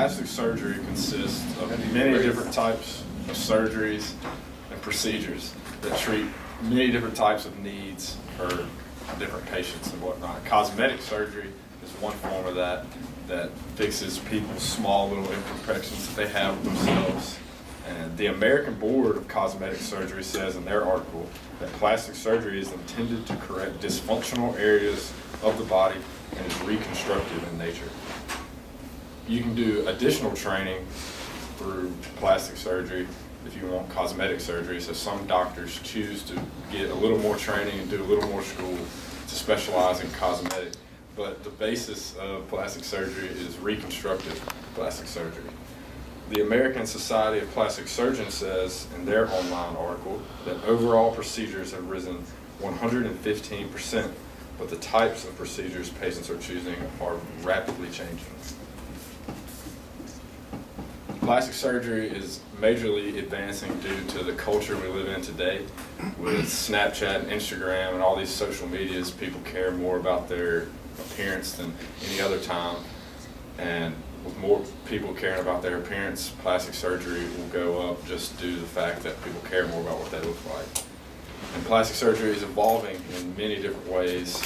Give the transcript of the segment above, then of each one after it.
Plastic surgery consists of many different types of surgeries and procedures that treat many different types of needs for different patients and whatnot. Cosmetic surgery is one form of that fixes people's small little imperfections that they have with themselves. And the American Board of Cosmetic Surgery says in their article that plastic surgery is intended to correct dysfunctional areas of the body and is reconstructive in nature. You can do additional training through plastic surgery if you want cosmetic surgery. So some doctors choose to get a little more training and do a little more school to specialize in cosmetic. But the basis of plastic surgery is reconstructive plastic surgery. The American Society of Plastic Surgeons says in their online article that overall procedures have risen 115%, but the types of procedures patients are choosing are rapidly changing. Plastic surgery is majorly advancing due to the culture we live in today. With Snapchat and Instagram and all these social medias, people care more about their appearance than any other time. And with more people caring about their appearance, plastic surgery will go up just due to the fact that people care more about what they look like. And plastic surgery is evolving in many different ways.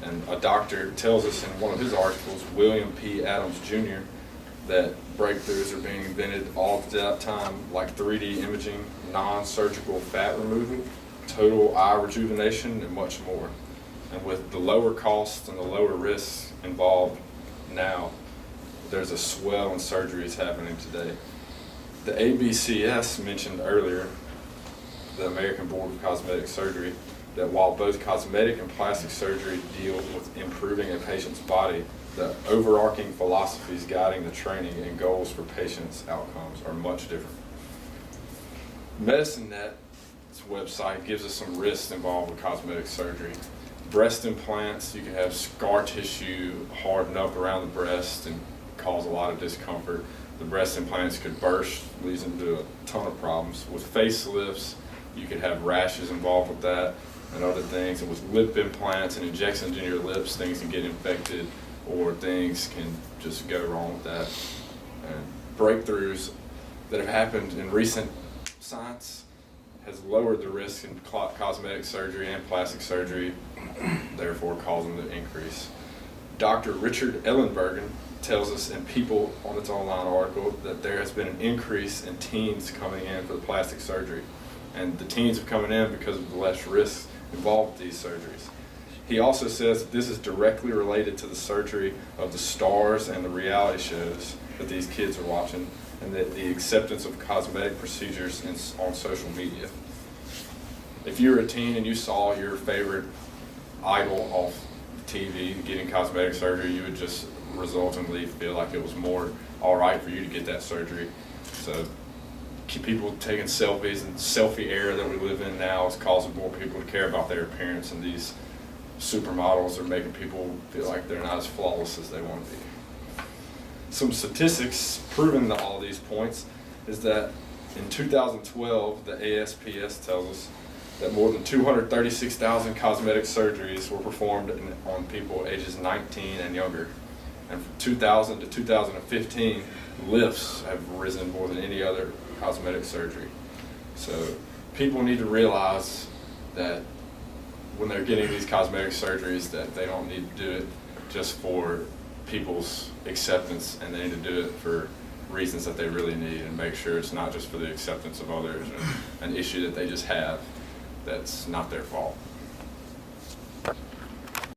And a doctor tells us in one of his articles, William P. Adams Jr., that breakthroughs are being invented all the time, like 3D imaging, non-surgical fat removal, total eye rejuvenation, and much more. And with the lower costs and the lower risks involved now, there's a swell in surgeries happening today. The ABCS mentioned earlier, the American Board of Cosmetic Surgery, that while both cosmetic and plastic surgery deal with improving a patient's body, the overarching philosophies guiding the training and goals for patients' outcomes are much different. MedicineNet's website gives us some risks involved with cosmetic surgery. Breast implants, you can have scar tissue harden up around the breast and cause a lot of discomfort. The breast implants could burst, leads into a ton of problems. With facelifts, you could have rashes involved with that and other things. And with lip implants and injections in your lips, things can get infected or things can just go wrong with that. And breakthroughs that have happened in recent science has lowered the risk in cosmetic surgery and plastic surgery, therefore causing the increase. Dr. Richard Ellenbergen tells us in People on its online article that there has been an increase in teens coming in for the plastic surgery. And the teens are coming in because of the less risks involved with these surgeries. He also says that this is directly related to the surgery of the stars and the reality shows that these kids are watching, and that the acceptance of cosmetic procedures on social media. If you're a teen and you saw your favorite idol off TV getting cosmetic surgery, you would just resultantly feel like it was more all right for you to get that surgery. So people taking selfies and selfie era that we live in now is causing more people to care about their appearance, and these supermodels are making people feel like they're not as flawless as they want to be. Some statistics proving all these points is that in 2012, the ASPS tells us that more than 236,000 cosmetic surgeries were performed on people ages 19 and younger. And from 2000 to 2015, lifts have risen more than any other cosmetic surgery. So people need to realize that when they're getting these cosmetic surgeries, that they don't need to do it just for people's acceptance, and they need to do it for reasons that they really need, and make sure it's not just for the acceptance of others, an issue that they just have that's not their fault.